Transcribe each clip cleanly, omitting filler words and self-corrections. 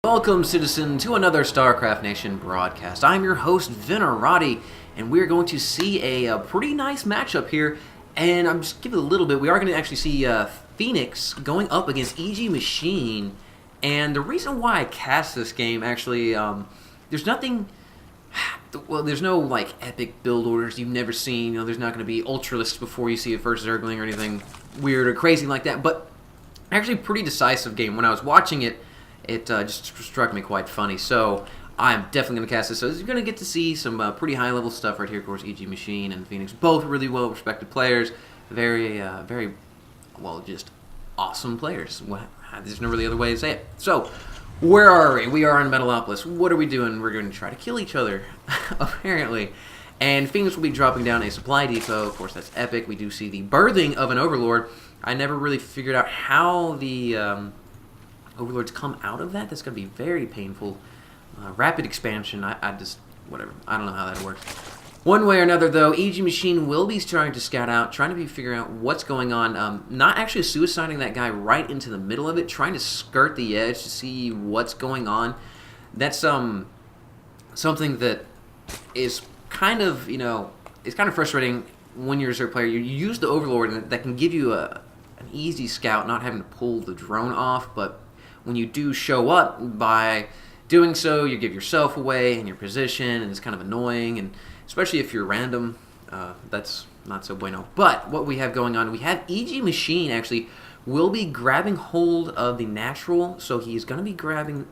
Welcome, citizen, to another Starcraft Nation broadcast. I'm your host, Venerati, and we're going to see a pretty nice matchup here. And I'm just giving a little bit. We are going to actually see Fenix going up against EGMachine. And the reason why I cast this game, actually, there's nothing. Well, there's no like epic build orders you've never seen. You know, there's not going to be Ultralists before you see a first Zergling or anything weird or crazy like that. But actually, a pretty decisive game. When I was watching it, it just struck me quite funny. So I'm definitely going to cast this. So you're going to get to see some pretty high-level stuff right here. Of course, EGMachine and Fenix, both really well-respected players. Very, well, just awesome players. There's no really other way to say it. So, where are we? We are in Metalopolis. What are we doing? We're going to try to kill each other, apparently. And Fenix will be dropping down a supply depot. Of course, that's epic. We do see the birthing of an Overlord. I never really figured out how the Overlords come out of that. That's going to be very painful. Rapid expansion, I just, whatever. I don't know how that works. One way or another, though, EGMachine will be trying to scout out, trying to be figuring out what's going on. Not actually suiciding that guy right into the middle of it, trying to skirt the edge to see what's going on. That's something that is kind of, it's kind of frustrating when you're a Zerg player. You use the Overlord, and that can give you an easy scout, not having to pull the drone off, but when you do show up by doing so, you give yourself away and your position, and it's kind of annoying, and especially if you're random, that's not so bueno. But what we have going on, we have EGMachine actually will be grabbing hold of the natural, so he's going to be grabbing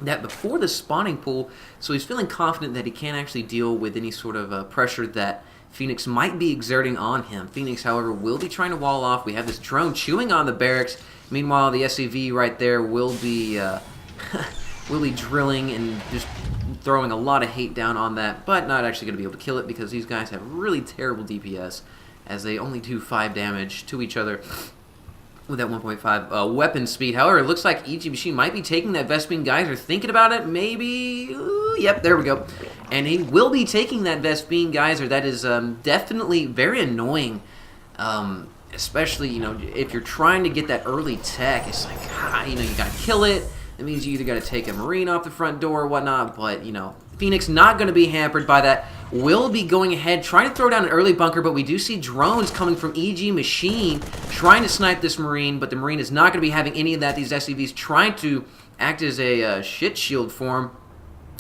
that before the spawning pool, so he's feeling confident that he can actually deal with any sort of pressure that Fenix might be exerting on him. Fenix, however, will be trying to wall off. We have this drone chewing on the barracks. Meanwhile, the SCV right there will be will be drilling and just throwing a lot of hate down on that, but not actually going to be able to kill it because these guys have really terrible DPS, as they only do 5 damage to each other with that 1.5 weapon speed. However, it looks like EGMachine might be taking that Vespene Geyser, thinking about it, maybe. Ooh, yep, there we go. And he will be taking that Vespene Geyser. That is definitely very annoying, especially, if you're trying to get that early tech. It's like, you got to kill it. That means you either got to take a Marine off the front door or whatnot, but, Fenix not going to be hampered by that. Will be going ahead, trying to throw down an early bunker, but we do see drones coming from EGMachine trying to snipe this Marine, but the Marine is not going to be having any of that. These SCVs trying to act as a shit shield for him.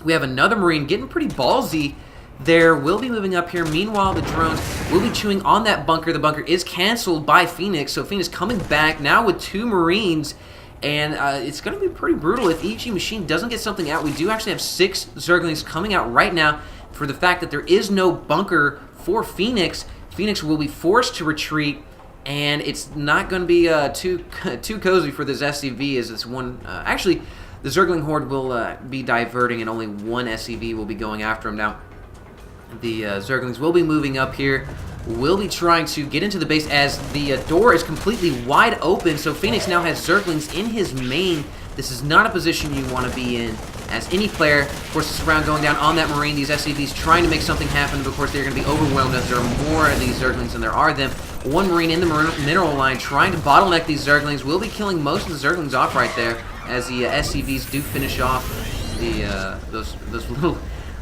We have another Marine getting pretty ballsy there. Will be moving up here. Meanwhile, the drones will be chewing on that bunker. The bunker is canceled by Fenix, so Fenix coming back now with 2 Marines. And it's going to be pretty brutal if EGMachine doesn't get something out. We do actually have 6 Zerglings coming out right now for the fact that there is no bunker for Fenix. Fenix will be forced to retreat, and it's not going to be too cozy for this SCV as this one... actually, the Zergling Horde will be diverting, and only 1 SCV will be going after him. Now, the Zerglings will be moving up here. Will be trying to get into the base as the door is completely wide open, so Fenix now has Zerglings in his main. This is not a position you want to be in as any player. Of course, this round going down on that Marine. These SCVs trying to make something happen, but of course they're going to be overwhelmed as there are more of these Zerglings than there are them. 1 Marine in the mineral line trying to bottleneck these Zerglings. Will be killing most of the Zerglings off right there as the SCVs do finish off the those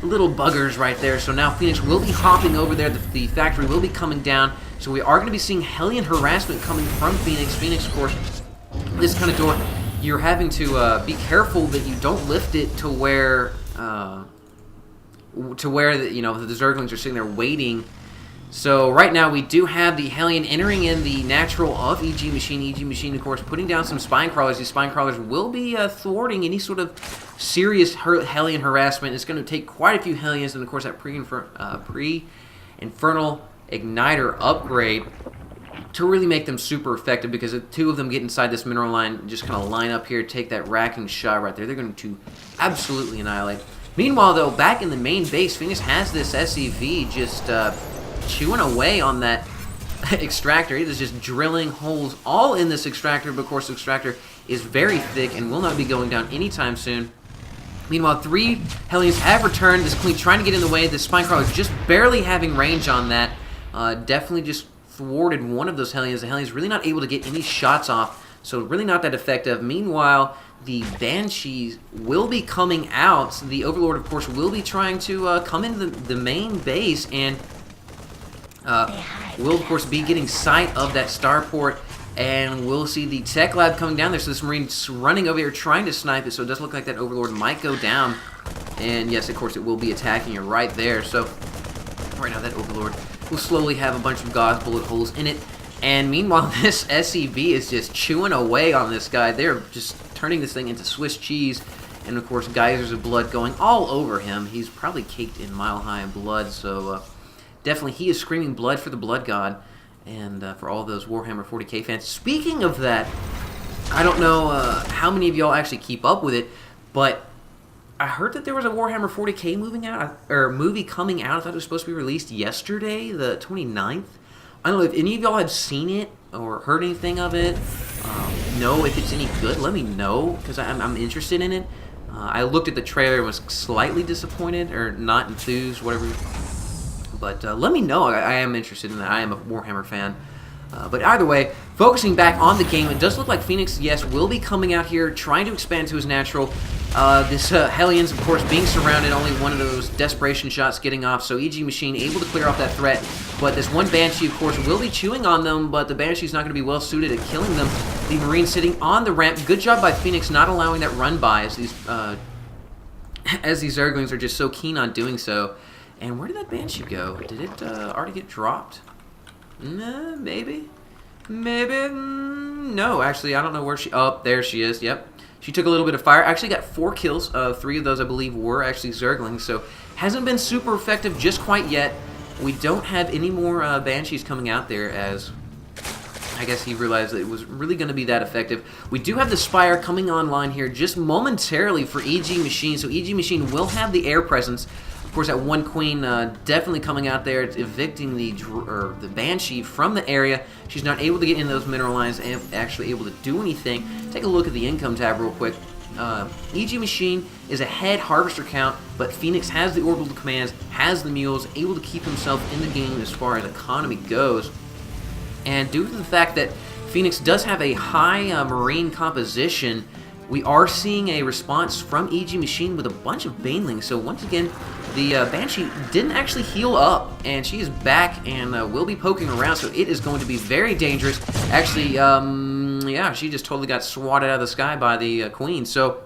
little buggers right there. So now Fenix will be hopping over there. The factory will be coming down. So we are going to be seeing Hellion harassment coming from Fenix. Fenix, of course, this kind of door, you're having to be careful that you don't lift it to where the Zerglings are sitting there waiting. So right now we do have the Hellion entering in the natural of EGMachine. EGMachine, of course, putting down some Spine Crawlers. These Spine Crawlers will be thwarting any sort of serious Hellion harassment. It's going to take quite a few Hellions, and of course that pre-Infernal Igniter upgrade to really make them super effective, because if 2 of them get inside this mineral line, just kind of line up here, take that racking shot right there, they're going to absolutely annihilate. Meanwhile, though, back in the main base, Fenix has this SCV just... chewing away on that extractor. It is just drilling holes all in this extractor, but of course the extractor is very thick and will not be going down anytime soon. Meanwhile, 3 Hellions have returned. This Queen trying to get in the way. The Spinecrawler is just barely having range on that. Definitely just thwarted one of those Hellions. The Hellion's really not able to get any shots off, so really not that effective. Meanwhile, the Banshees will be coming out. The Overlord, of course, will be trying to come into the main base, and will, of course, be getting sight of that starport, and we'll see the tech lab coming down there. So this Marine's running over here trying to snipe it, so it does look like that Overlord might go down. And yes, of course, it will be attacking it right there. So right now that Overlord will slowly have a bunch of Gauss bullet holes in it. And meanwhile, this SCV is just chewing away on this guy. They're just turning this thing into Swiss cheese. And of course, geysers of blood going all over him. He's probably caked in mile-high blood, so definitely he is screaming blood for the Blood God. And for all those Warhammer 40k fans. Speaking of that, I don't know how many of y'all actually keep up with it, but I heard that there was a Warhammer 40k movie coming out. I thought it was supposed to be released yesterday, the 29th. I don't know if any of y'all have seen it or heard anything of it. Know if it's any good. Let me know, because I'm interested in it. I looked at the trailer and was slightly disappointed, or not enthused, whatever. But let me know. I am interested in that. I am a Warhammer fan. But either way, focusing back on the game, it does look like Fenix, yes, will be coming out here, trying to expand to his natural. This Hellions, of course, being surrounded, only one of those desperation shots getting off, so EGMachine able to clear off that threat. But this one Banshee, of course, will be chewing on them, but the Banshee's not going to be well suited at killing them. The Marine sitting on the ramp. Good job by Fenix not allowing that run by, as these Zerglings are just so keen on doing so. And where did that Banshee go? Did it already get dropped? Nah, maybe. No, actually, I don't know where she... Oh, there she is, yep. She took a little bit of fire. Actually got 4 kills. 3 of those, I believe, were actually Zerglings. So, hasn't been super effective just quite yet. We don't have any more Banshees coming out there, as I guess he realized that it was really going to be that effective. We do have the Spire coming online here just momentarily for EGMachine. So, EGMachine will have the air presence. Of course, that one Queen definitely coming out there. It's evicting the Banshee from the area. She's not able to get in those mineral lines and actually able to do anything. Take a look at the income tab real quick. EGMachine is ahead harvester count, but Fenix has the orbital commands, has the mules, able to keep himself in the game as far as economy goes. And due to the fact that Fenix does have a high marine composition, we are seeing a response from EGMachine with a bunch of banelings. So once again, the Banshee didn't actually heal up, and she is back and will be poking around, so it is going to be very dangerous. Actually, yeah, she just totally got swatted out of the sky by the Queen. So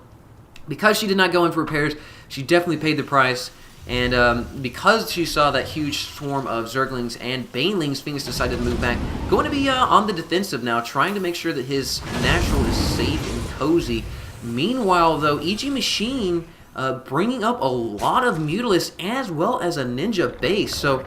because she did not go in for repairs, she definitely paid the price. And because she saw that huge swarm of Zerglings and Banelings, Fenix decided to move back. Going to be on the defensive now, trying to make sure that his natural is safe and cozy. Meanwhile, though, EGMachine bringing up a lot of Mutalisks as well as a Ninja base. So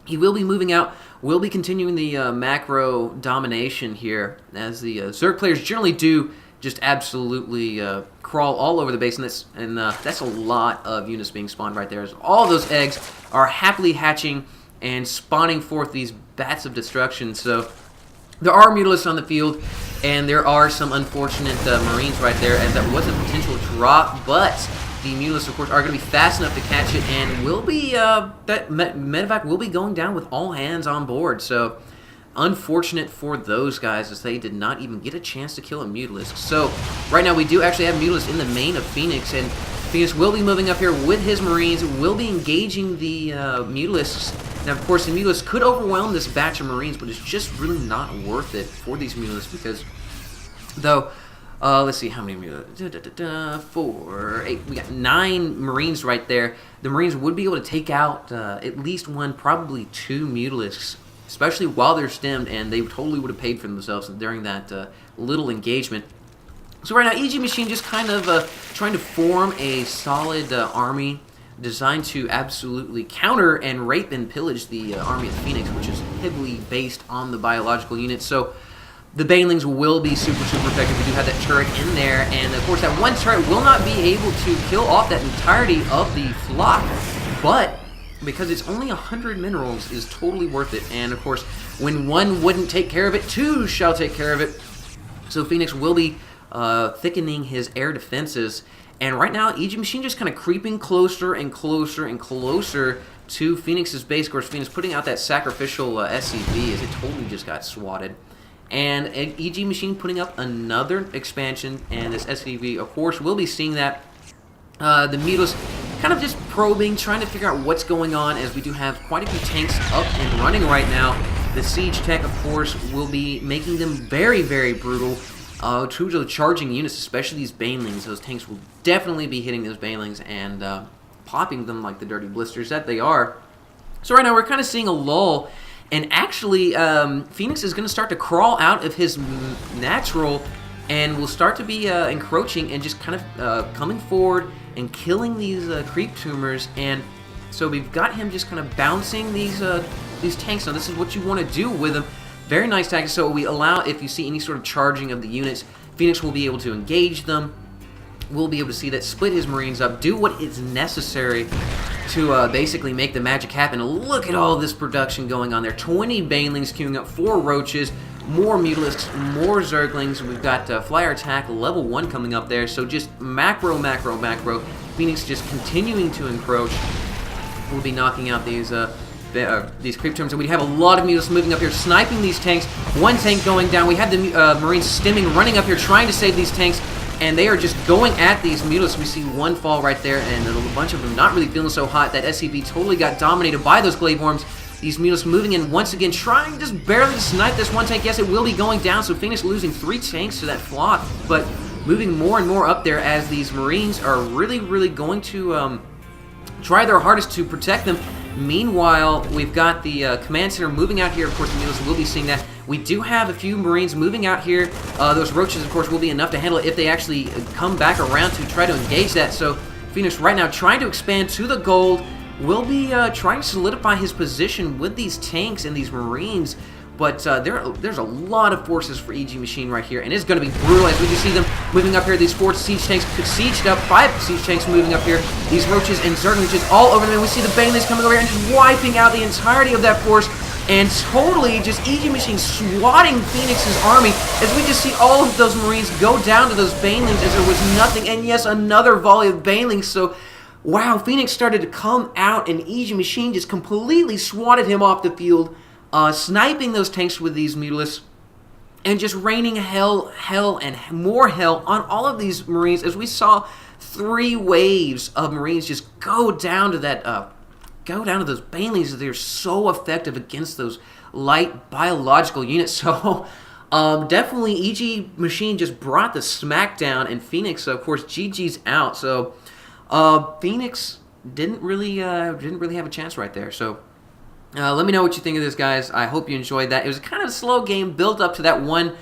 he will be moving out, will be continuing the macro domination here, as the Zerg players generally do just absolutely crawl all over the base, and that's a lot of units being spawned right there. As all those eggs are happily hatching and spawning forth these bats of destruction. So there are Mutalisks on the field, and there are some unfortunate Marines right there, as that was a potential drop, but the Mutalisks, of course, are going to be fast enough to catch it, and will be that medevac will be going down with all hands on board. So unfortunate for those guys, as they did not even get a chance to kill a Mutalisk. So right now we do actually have Mutalisks in the main of Fenix, and Fenix will be moving up here with his Marines, will be engaging the Mutalisks. Now, of course, the Mutalisks could overwhelm this batch of Marines, but it's just really not worth it for these Mutalisks, because though, let's see how many Mutalisks. 4, 8. We got 9 Marines right there. The Marines would be able to take out at least 1, probably 2 Mutalisks, especially while they're stemmed, and they totally would have paid for themselves during that little engagement. So right now, EGMachine just kind of trying to form a solid army designed to absolutely counter and rape and pillage the army of Fenix, which is heavily based on the biological units. So the banelings will be super, super effective. We do have that turret in there, and of course that one turret will not be able to kill off that entirety of the flock, but because it's only 100 minerals is totally worth it. And of course, when one wouldn't take care of it, 2 shall take care of it. So Fenix will be thickening his air defenses. And right now, EGMachine just kind of creeping closer and closer and closer to Fenix's base. Of course, Fenix putting out that sacrificial SCV, as it totally just got swatted. And EGMachine putting up another expansion, and this SCV, of course, will be seeing that. The Mutas kind of just probing, trying to figure out what's going on, as we do have quite a few tanks up and running right now. The Siege Tech, of course, will be making them very, very brutal. To the charging units, especially these banelings. Those tanks will definitely be hitting those banelings and popping them like the dirty blisters that they are. So right now we're kind of seeing a lull, and actually Fenix is going to start to crawl out of his natural and will start to be encroaching and just kind of coming forward and killing these creep tumors. And so we've got him just kind of bouncing these tanks. Now this is what you want to do with them. Very nice tactics. So we allow, if you see any sort of charging of the units, Fenix will be able to engage them. We'll be able to see that, split his Marines up, do what is necessary to basically make the magic happen. Look at all this production going on there. 20 banelings queuing up, 4 roaches, more mutalisks, more zerglings. We've got flyer attack level 1 coming up there. So just macro, macro, macro. Phoenix just continuing to encroach. We'll be knocking out these creep terms, and we have a lot of mutalisks moving up here, sniping these tanks. One tank going down. We have the Marines stimming, running up here, trying to save these tanks, and they are just going at these mutalisks. We see one fall right there, and a bunch of them not really feeling so hot. That SCV totally got dominated by those glaive worms. These mutalisks moving in once again, trying just barely to snipe this one tank. Yes, it will be going down, so Phoenix losing 3 tanks to that flop, but moving more and more up there as these Marines are really, really going to try their hardest to protect them. Meanwhile, we've got the command center moving out here. Of course, the mutalisks will be seeing that. We do have a few Marines moving out here. Those roaches, of course, will be enough to handle it if they actually come back around to try to engage that. So Phoenix right now trying to expand to the gold. Will be trying to solidify his position with these tanks and these Marines. But there's a lot of forces for EGMachine right here, and it's going to be brutal as we just see them moving up here. These 4 siege tanks sieged up, 5 siege tanks moving up here. These roaches and zerglings just all over them. And we see the banelings coming over here and just wiping out the entirety of that force, and totally just EGMachine swatting Phoenix's army as we just see all of those Marines go down to those banelings as there was nothing. And yes, another volley of banelings. So wow, Fenix started to come out, and EGMachine just completely swatted him off the field. Sniping those tanks with these mutalisks, and just raining hell, and more hell on all of these Marines, as we saw 3 waves of Marines just go down to that, those banelings. They're so effective against those light biological units. So definitely EGMachine just brought the smackdown, and Fenix, of course, GG's out. So Fenix didn't really have a chance right there. So. Let me know what you think of this, guys. I hope you enjoyed that. It was kind of a slow game, built up to that one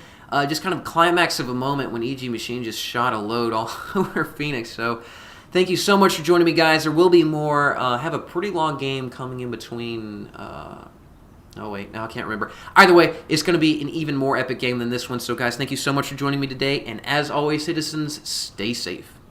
just kind of climax of a moment when EGMachine just shot a load all over Fenix. So thank you so much for joining me, guys. There will be more. Have a pretty long game coming in between. Oh, wait. Now I can't remember. Either way, it's going to be an even more epic game than this one. So, guys, thank you so much for joining me today. And as always, citizens, stay safe.